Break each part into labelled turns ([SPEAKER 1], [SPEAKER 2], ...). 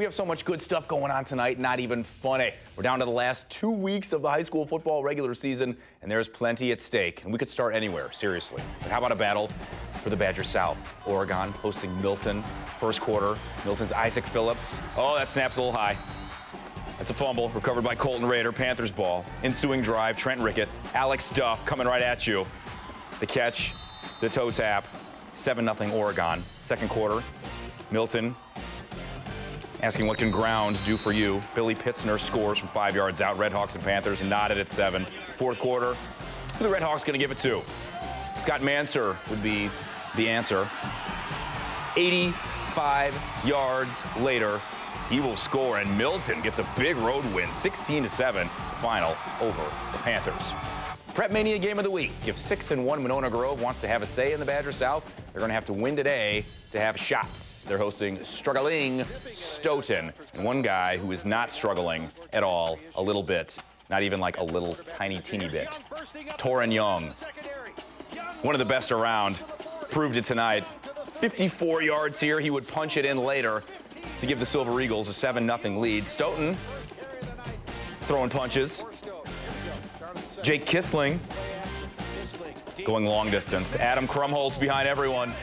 [SPEAKER 1] We have so much good stuff going on tonight, not even funny. We're down to the last 2 weeks of the high school football regular season, and there's plenty at stake. And we could start anywhere, seriously. But how about a battle for the Badger South? Oregon hosting Milton. First quarter, Milton's Isaac Phillips. Oh, that snap's a little high. That's a fumble, recovered by Colton Rader, Panthers ball. Ensuing drive, Trent Rickett, Alex Duff coming right at you. The catch, the toe tap, 7-0 Oregon. Second quarter, Milton asking what can ground do for you. Billy Pitzner scores from 5 yards out. Redhawks and Panthers knotted at 7. Fourth quarter, who the Redhawks going to give it to? Scott Manser would be the answer. 85 yards later, he will score, and Milton gets a big road win, 16-7, final over the Panthers. Prep Mania game of the week. If 6-1 Monona Grove wants to have a say in the Badger South, they're going to have to win today to have shots. They're hosting struggling Stoughton. And one guy who is not struggling at all, a little bit, not even like a little tiny, teeny bit. Torin Young, one of the best around, proved it tonight. 54 yards here. He would punch it in later to give the Silver Eagles a 7-0 lead. Stoughton throwing punches. Jake Kissling going long distance. Adam Krumholtz behind everyone.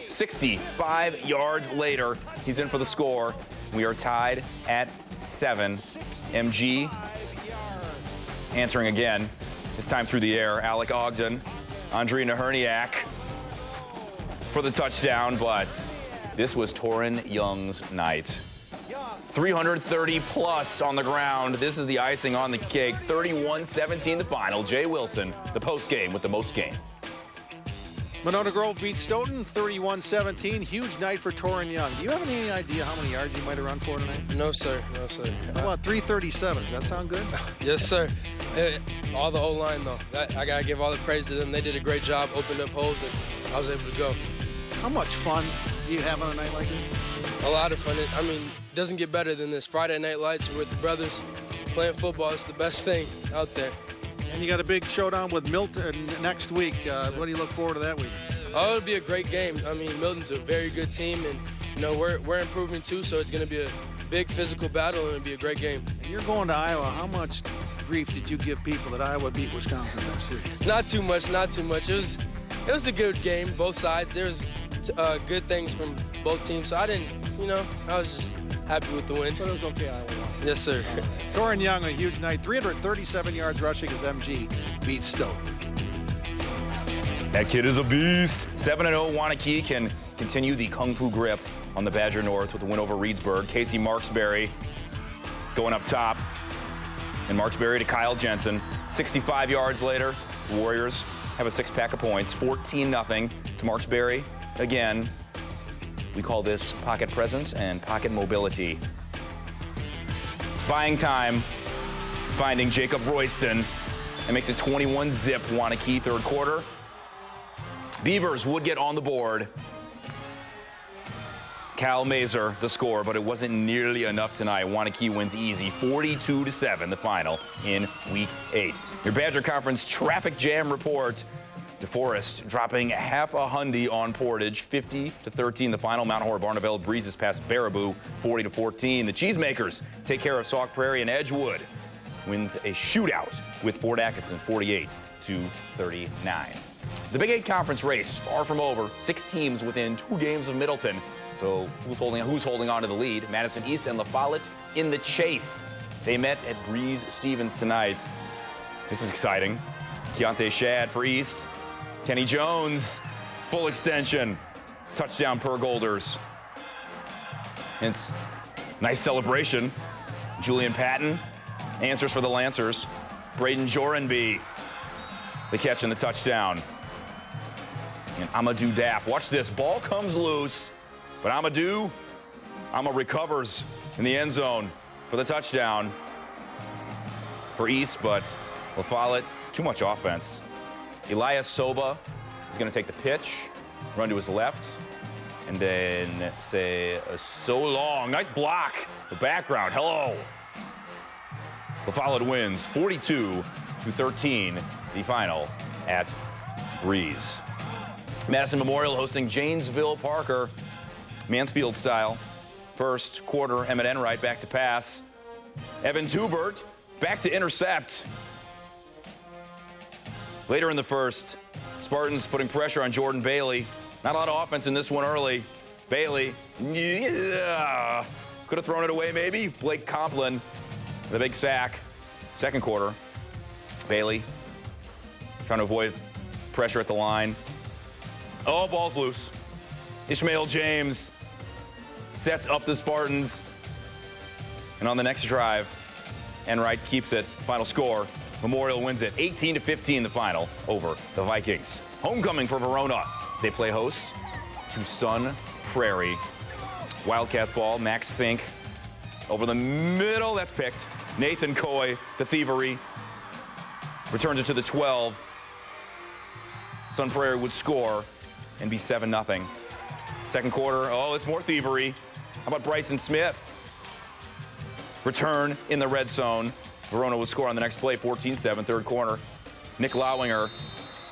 [SPEAKER 1] 65 yards later, he's in for the score. We are tied at 7. MG answering again, this time through the air. Alec Ogden, Andrei Naherniak for the touchdown, but this was Torin Young's night. 330 plus on the ground. This is the icing on the cake. 31-17 the final. Jay Wilson, the post game with the most game.
[SPEAKER 2] Monona Grove beats Stoughton 31-17. Huge night for Torin Young. Do you have any idea how many yards he might have run for tonight?
[SPEAKER 3] No, sir. No, sir.
[SPEAKER 2] How about 337? Does that sound good?
[SPEAKER 3] Yes, sir. All the O-line, though. I got to give all the praise to them. They did a great job, opened up holes, and I was able to go.
[SPEAKER 2] How much fun do you have on a night like this?
[SPEAKER 3] A lot of fun. I mean, it doesn't get better than this. Friday night lights with the brothers playing football is the best thing out there.
[SPEAKER 2] And you got a big showdown with Milton next week. What do you look forward to that week?
[SPEAKER 3] Oh, it'll be a great game. I mean, Milton's a very good team, and you know we're improving too. So it's going to be a big physical battle, and it'll be a great game.
[SPEAKER 2] And you're going to Iowa. How much grief did you give people that Iowa beat Wisconsin last year?
[SPEAKER 3] Not too much. Not too much. It was a good game, both sides. There was good things from both teams. So I didn't, I was just happy with the win.
[SPEAKER 2] But it was okay, Iowa.
[SPEAKER 3] Yes, sir.
[SPEAKER 2] Torin Young, a huge night. 337 yards rushing as MG beats Stoughton.
[SPEAKER 1] That kid is a beast. 7-0 Wanakee can continue the kung fu grip on the Badger North with the win over Reedsburg. Casey Marksberry going up top. And Marksberry to Kyle Jensen. 65 yards later, the Warriors have a 6-pack of points. 14-0 to Marksberry. Again, we call this pocket presence and pocket mobility. Buying time, finding Jacob Royston. That makes it 21-zip Wanakee third quarter. Beavers would get on the board. Cal Mazer, the score, but it wasn't nearly enough tonight. Wanakee wins easy, 42-7, the final in Week 8. Your Badger Conference traffic jam report. DeForest dropping half a hundy on Portage, 50-13 the final. Mount Horror-Barneveld breezes past Baraboo, 40-14. The Cheesemakers take care of Sauk Prairie, and Edgewood wins a shootout with Fort Atkinson, 48-39. The Big 8 Conference race far from over. 6 teams within 2 games of Middleton. So who's holding on to the lead? Madison East and La Follette in the chase. They met at Breeze Stevens tonight. This is exciting. Keontae Shad for East. Kenny Jones, full extension. Touchdown per Golders. It's nice celebration. Julian Patton answers for the Lancers. Braden Jorenby, the catch and the touchdown. And Amadou Daff. Watch this. Ball comes loose, but Amadou recovers in the end zone for the touchdown for East, but La Follette, too much offense. Elias Soba is going to take the pitch, run to his left, and then say so long. Nice block. The background. Hello. La Follette wins 42-13, the final at Breeze. Madison Memorial hosting Janesville Parker, Mansfield style. First quarter, Emmett Enright back to pass. Evan Tubert back to intercept. Later in the first, Spartans putting pressure on Jordan Bailey. Not a lot of offense in this one early. Bailey, yeah, could have thrown it away maybe. Blake Complin, the big sack. Second quarter, Bailey trying to avoid pressure at the line. Oh, ball's loose. Ishmael James sets up the Spartans. And on the next drive, Enright keeps it. Final score, Memorial wins it 18-15 the final over the Vikings. Homecoming for Verona as they play host to Sun Prairie. Wildcats ball, Max Fink over the middle, that's picked. Nathan Coy, the thievery, returns it to the 12. Sun Prairie would score and be 7-0. Second quarter, oh, it's more thievery. How about Bryson Smith? Return in the red zone. Verona would score on the next play, 14-7, third quarter. Nick Lauinger,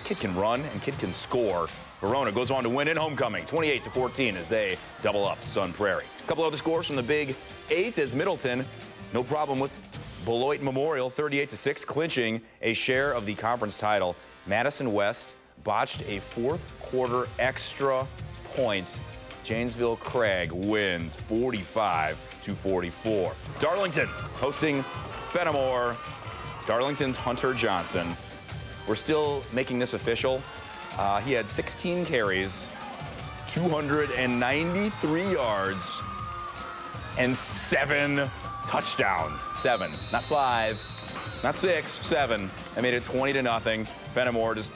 [SPEAKER 1] kid can run and kid can score. Verona goes on to win in homecoming, 28-14 as they double up Sun Prairie. A couple other scores from the Big 8 as Middleton, no problem with Beloit Memorial, 38-6, clinching a share of the conference title. Madison West botched a fourth quarter extra point. Janesville Craig wins 45-44. Darlington hosting Fenimore. Darlington's Hunter Johnson. We're still making this official. He had 16 carries, 293 yards, and 7 touchdowns. 7, not 5, not 6, 7. I made it 20-0. Fenimore just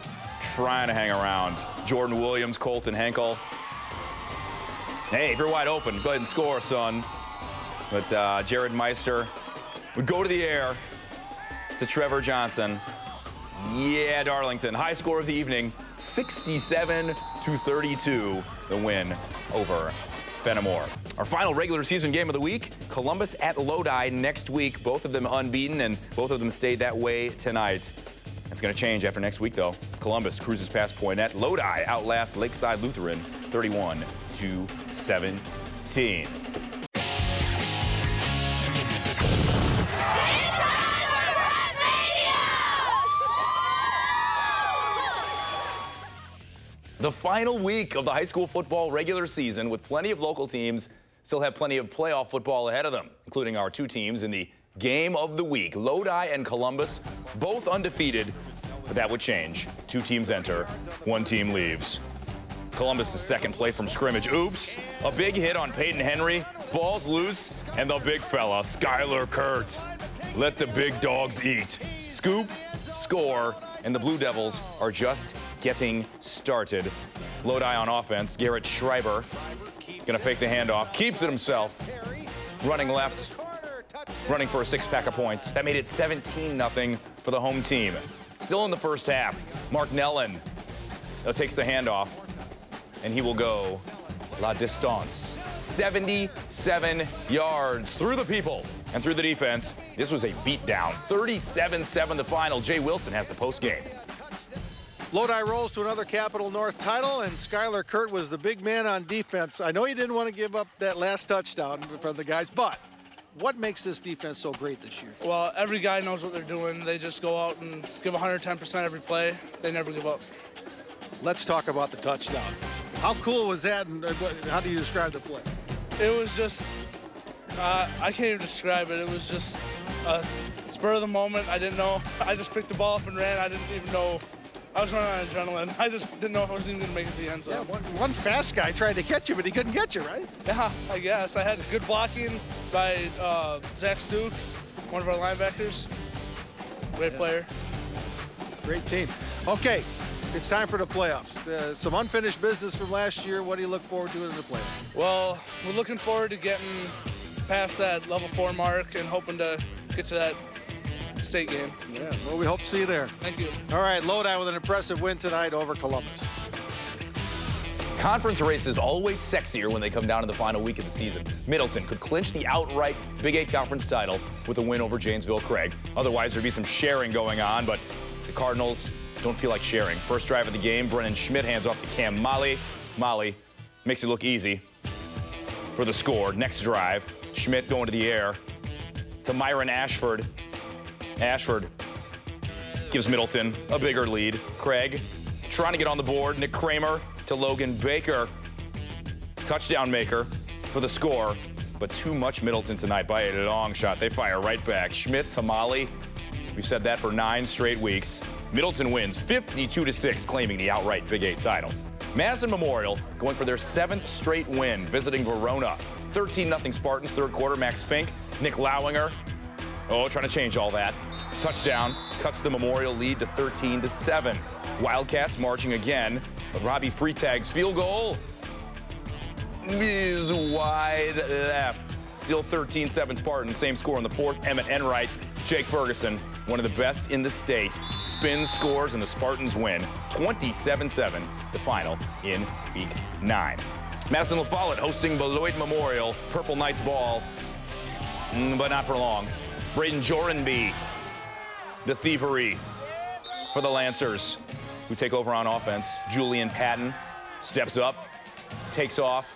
[SPEAKER 1] trying to hang around. Jordan Williams, Colton Henkel. Hey, if you're wide open, go ahead and score, son. But Jared Meister would go to the air to Trevor Johnson. Yeah, Darlington, high score of the evening, 67-32, the win over Fenimore. Our final regular season game of the week, Columbus at Lodi next week. Both of them unbeaten, and both of them stayed that way tonight. It's going to change after next week, though. Columbus cruises past Poinet. Lodi outlasts Lakeside Lutheran 31-17. The final week of the high school football regular season, with plenty of local teams, still have plenty of playoff football ahead of them, including our two teams in the game of the week. Lodi and Columbus, both undefeated, but that would change. Two teams enter, one team leaves. Columbus is second play from scrimmage. Oops, a big hit on Peyton Henry. Ball's loose, and the big fella, Skylar Kurt. Let the big dogs eat. Scoop, score, and the Blue Devils are just getting started. Lodi on offense, Garrett Schreiber gonna fake the handoff, keeps it himself, running left, running for a 6-pack of points. That made it 17-0 for the home team. Still in the first half, Mark Nellen takes the handoff, and he will go la distance. 77 yards through the people and through the defense. This was a beatdown. 37-7 the final. Jay Wilson has the post game.
[SPEAKER 2] Lodi rolls to another Capital North title, and Skylar Kurt was the big man on defense. I know you didn't want to give up that last touchdown for the guys, but what makes this defense so great this year?
[SPEAKER 4] Well, every guy knows what they're doing. They just go out and give 110% every play. They never give up.
[SPEAKER 2] Let's talk about the touchdown. How cool was that, and how do you describe the play?
[SPEAKER 4] It was just, I can't even describe it. It was just a spur of the moment. I didn't know. I just picked the ball up and ran. I didn't even know. I was running on adrenaline. I just didn't know if I was even going to make it to the end zone.
[SPEAKER 2] Yeah, one fast guy tried to catch you, but he couldn't get you, right?
[SPEAKER 4] Yeah, I guess. I had good blocking by Zach Stuke, one of our linebackers. Great player.
[SPEAKER 2] Great team. Okay, it's time for the playoffs. Some unfinished business from last year. What do you look forward to in the playoffs?
[SPEAKER 4] Well, we're looking forward to getting past that level 4 mark and hoping to get to that state game.
[SPEAKER 2] Yeah, well, we hope to see you there.
[SPEAKER 4] Thank you.
[SPEAKER 2] All right, Lodi with an impressive win tonight over Columbus.
[SPEAKER 1] Conference races always sexier when they come down to the final week of the season. Middleton could clinch the outright Big 8 conference title with a win over Janesville Craig. Otherwise, there'd be some sharing going on, but the Cardinals don't feel like sharing. First drive of the game, Brennan Schmidt hands off to Cam Molly. Molly makes it look easy. for the score. Next drive, Schmidt going to the air to Myron Ashford. Ashford gives Middleton a bigger lead. Craig trying to get on the board. Nick Kramer to Logan Baker. Touchdown maker for the score, but too much Middleton tonight by a long shot. They fire right back. Schmidt to Molly. We've said that for 9 straight weeks. Middleton wins 52-6, claiming the outright Big 8 title. Madison Memorial going for their 7th straight win, visiting Verona. 13-0 Spartans, third quarter. Max Fink, Nick Lauinger. Oh, trying to change all that. Touchdown cuts the Memorial lead to 13-7. Wildcats marching again, but Robbie Freitag's field goal is wide left. Still 13-7 Spartans. Same score in the fourth. Emmett Enright, Jake Ferguson, one of the best in the state, spins, scores, and the Spartans win 27-7, the final in week 9. Madison La Follette hosting Beloit Memorial. Purple Knights ball, but not for long. Braden Jorenby, the thievery for the Lancers, who take over on offense. Julian Patton steps up, takes off,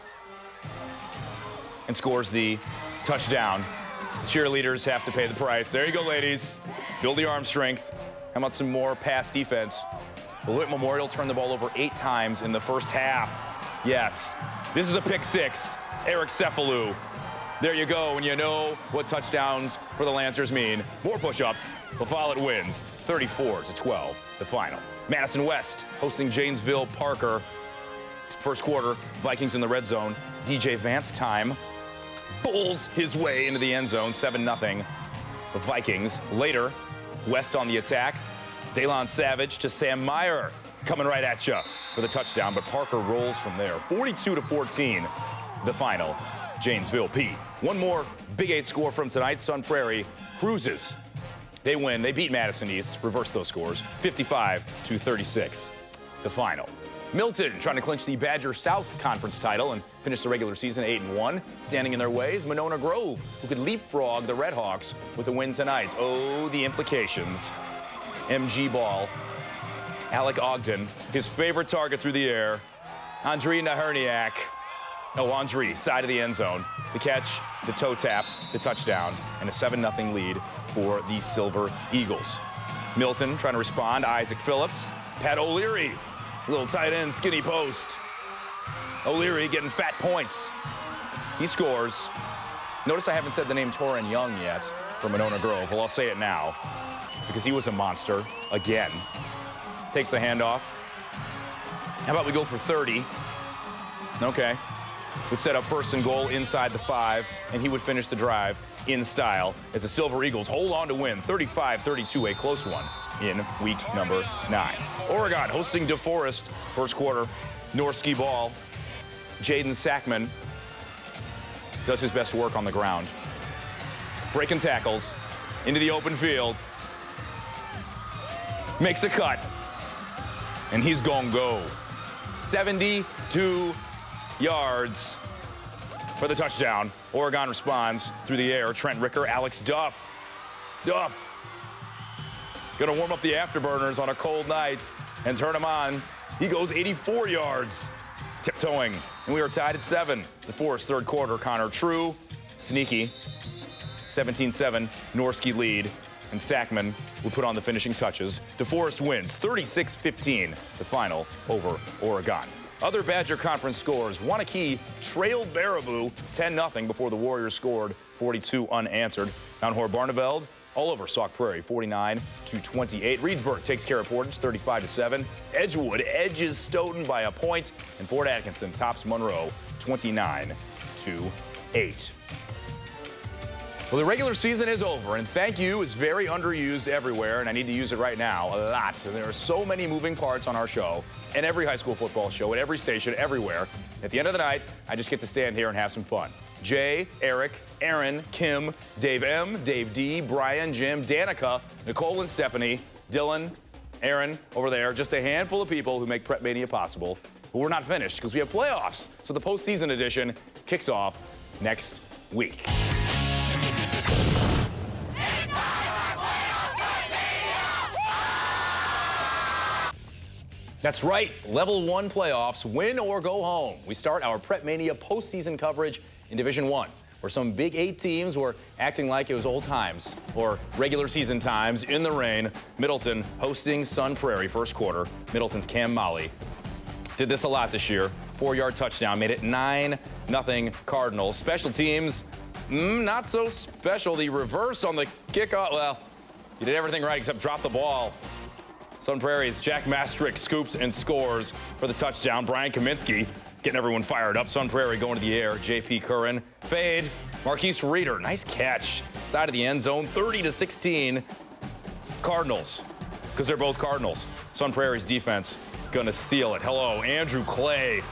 [SPEAKER 1] and scores the touchdown. The cheerleaders have to pay the price. There you go, ladies. Build the arm strength. How about some more pass defense? Beloit Memorial turned the ball over 8 times in the first half. Yes, this is a pick 6. Eric Cephalou. There you go, and you know what touchdowns for the Lancers mean. More push-ups. La Follette wins 34-12, the final. Madison West hosting Janesville Parker. First quarter, Vikings in the red zone. DJ Vance time. Bowls his way into the end zone, 7-0. The Vikings. Later, West on the attack. Daylon Savage to Sam Meyer, coming right at you for the touchdown, but Parker rolls from there. 42-14, the final. Janesville P. One more Big 8 score from tonight. Sun Prairie cruises. They win. They beat Madison East. Reverse those scores. 55-36, the final. Milton trying to clinch the Badger South Conference title and finish the regular season 8-1. Standing in their way is Monona Grove, who could leapfrog the Redhawks with a win tonight. Oh, the implications. MG ball. Alec Ogden, his favorite target through the air. Andre Naherniak. Oh, Andre, side of the end zone. The catch, the toe tap, the touchdown, and a 7-0 lead for the Silver Eagles. Milton trying to respond. Isaac Phillips. Pat O'Leary. Little tight end, skinny post. O'Leary getting fat points. He scores. Notice I haven't said the name Torrin Young yet for Monona Grove. Well, I'll say it now because he was a monster again. Takes the handoff. How about we go for 30? Okay. Would set up first and goal inside the 5, and he would finish the drive in style as the Silver Eagles hold on to win 35-32, a close one in week number 9. Oregon hosting DeForest. First quarter, Norski ball. Jaden Sackman does his best work on the ground. Breaking tackles into the open field. Makes a cut. And he's gonna go. 72 yards for the touchdown. Oregon responds through the air. Trent Ricker, Alex Duff. Duff gonna warm up the afterburners on a cold night and turn them on. He goes 84 yards, tiptoeing, and we are tied at 7. DeForest third quarter, Connor True, sneaky, 17-7, Norski lead, and Sackman would put on the finishing touches. DeForest wins 36-15, the final over Oregon. Other Badger Conference scores. Wanakee trailed Baraboo 10-0 before the Warriors scored 42 unanswered. Mount Hor-Barneveld all over Sauk Prairie, 49-28. Reedsburg takes care of Portage, 35-7. Edgewood edges Stoughton by a point, and Fort Atkinson tops Monroe, 29-8. Well, the regular season is over, and thank you is very underused everywhere, and I need to use it right now a lot. And there are so many moving parts on our show, and every high school football show, at every station, everywhere. At the end of the night, I just get to stand here and have some fun. Jay, Eric, Aaron, Kim, Dave M, Dave D, Brian, Jim, Danica, Nicole and Stephanie, Dylan, Aaron over there, just a handful of people who make Prep Mania possible. But we're not finished because we have playoffs. So the postseason edition kicks off next week. That's right, Level 1 playoffs, win or go home. We start our Prep Mania postseason coverage in Division I, where some Big 8 teams were acting like it was old times or regular season times in the rain. Middleton hosting Sun Prairie first quarter. Middleton's Cam Molly did this a lot this year. 4-yard touchdown, made it 9-0 Cardinals. Special teams, not so special. The reverse on the kickoff, well, you did everything right except drop the ball. Sun Prairie's Jack Mastrick scoops and scores for the touchdown. Brian Kaminsky getting everyone fired up. Sun Prairie going to the air. J.P. Curran, fade. Marquise Reeder, nice catch. Side of the end zone, 30-16. Cardinals, because they're both Cardinals. Sun Prairie's defense gonna seal it. Hello, Andrew Clay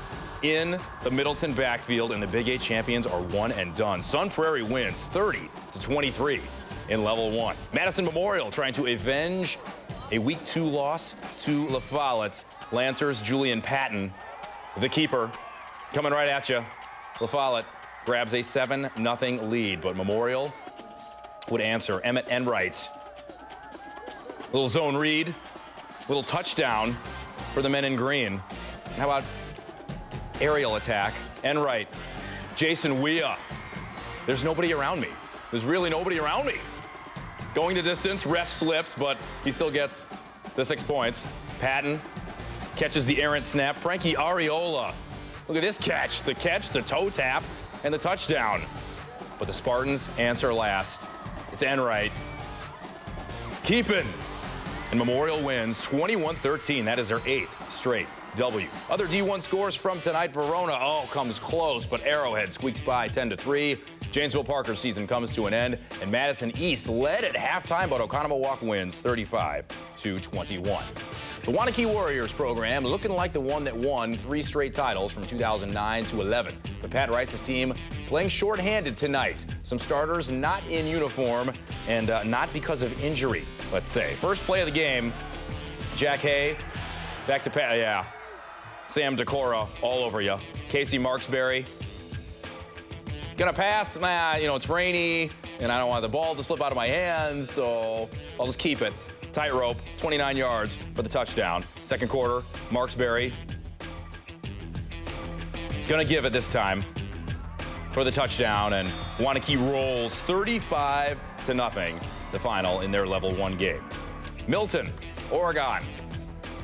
[SPEAKER 1] in the Middleton backfield, and the Big 8 champions are one and done. Sun Prairie wins 30-23 in level 1. Madison Memorial trying to avenge a week 2 loss to La Follette. Lancers Julian Patton, the keeper, coming right at you. La Follette grabs a 7-0 lead, but Memorial would answer. Emmett Enright, little zone read, little touchdown for the men in green. How about aerial attack? Enright, Jason Weah. There's nobody around me. There's really nobody around me. Going the distance, ref slips, but he still gets the 6 points. Patton catches the errant snap. Frankie Ariola, look at this catch. The catch, the toe tap, and the touchdown. But the Spartans answer last. It's Enright. Keeping. And Memorial wins 21-13. That is their 8th straight W. Other D1 scores from tonight. Verona, comes close, but Arrowhead squeaks by 10-3. Janesville Parker's season comes to an end, and Madison East led at halftime, but Oconomowoc wins 35-21. The Wanakee Warriors program looking like the one that won 3 straight titles from 2009 to 11. But Pat Rice's team playing shorthanded tonight. Some starters not in uniform, and not because of injury, let's say. First play of the game, Jack Hay, back to Pat, yeah. Sam Decora all over you. Casey Marksberry, gonna pass, it's rainy, and I don't want the ball to slip out of my hands, so I'll just keep it. Tightrope, 29 yards for the touchdown. Second quarter, Marksberry gonna give it this time for the touchdown, and Wanakee rolls 35-0, the final in their level 1 game. Milton, Oregon.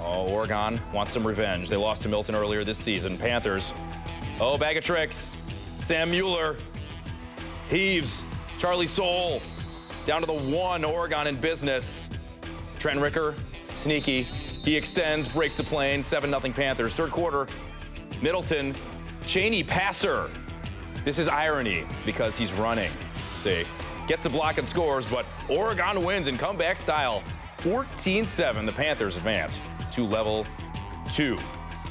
[SPEAKER 1] Oregon wants some revenge. They lost to Milton earlier this season. Panthers, bag of tricks. Sam Mueller heaves. Charlie Soule down to the 1. Oregon in business. Trent Ricker, sneaky. He extends, breaks the plane. 7-0 Panthers. Third quarter, Middleton, Cheney passer. This is irony because he's running. See, gets a block and scores, but Oregon wins in comeback style. 14-7, the Panthers advance to level 2.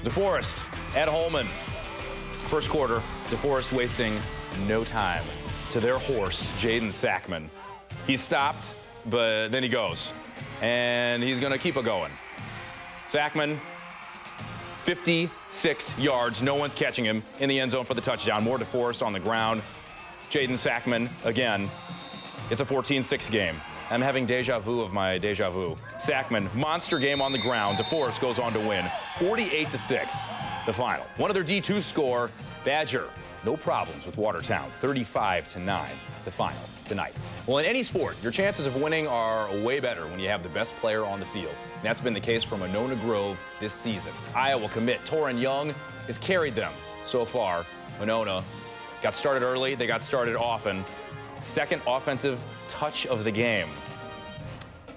[SPEAKER 1] DeForest at Holman. First quarter, DeForest wasting no time to their horse, Jaden Sackman. He's stopped, but then he goes, and he's gonna keep it going. Sackman, 56 yards, no one's catching him in the end zone for the touchdown. More DeForest on the ground. Jaden Sackman again. It's a 14-6 game. I'm having deja vu of my deja vu. Sackman, monster game on the ground. DeForest goes on to win 48-6, the final. One other D2 score, Badger, no problems with Watertown, 35-9, the final tonight. Well, in any sport, your chances of winning are way better when you have the best player on the field. And that's been the case for Monona Grove this season. Iowa commit Torin Young has carried them so far. Monona got started early, they got started often. Second offensive touch of the game.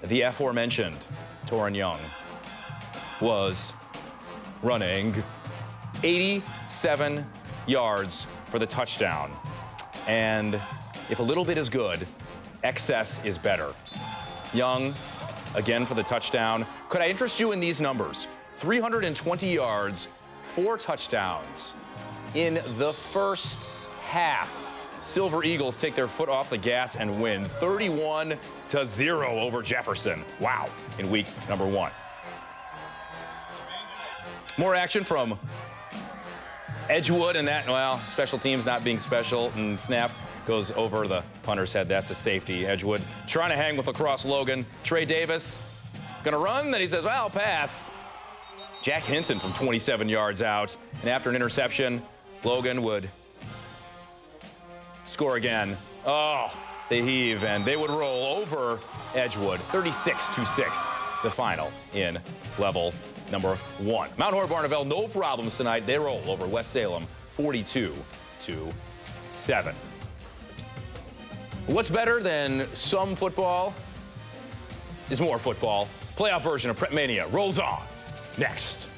[SPEAKER 1] The aforementioned Torin Young was running 87 yards for the touchdown. And if a little bit is good, excess is better. Young, again for the touchdown. Could I interest you in these numbers? 320 yards, 4 touchdowns in the first half. Silver Eagles take their foot off the gas and win 31-0 over Jefferson. Wow, in week number 1. More action from Edgewood, and that, well, special teams not being special, and snap goes over the punter's head. That's a safety. Edgewood trying to hang with lacrosse Logan. Trey Davis gonna run, then he says, well, I'll pass. Jack Hinton from 27 yards out, and after an interception, Logan would score again. Oh, they heave, and they would roll over Edgewood. 36-6, the final in level number 1. Mount Horeb Barneveld, no problems tonight. They roll over West Salem, 42-7. What's better than some football is more football. Playoff version of Prep Mania rolls on next.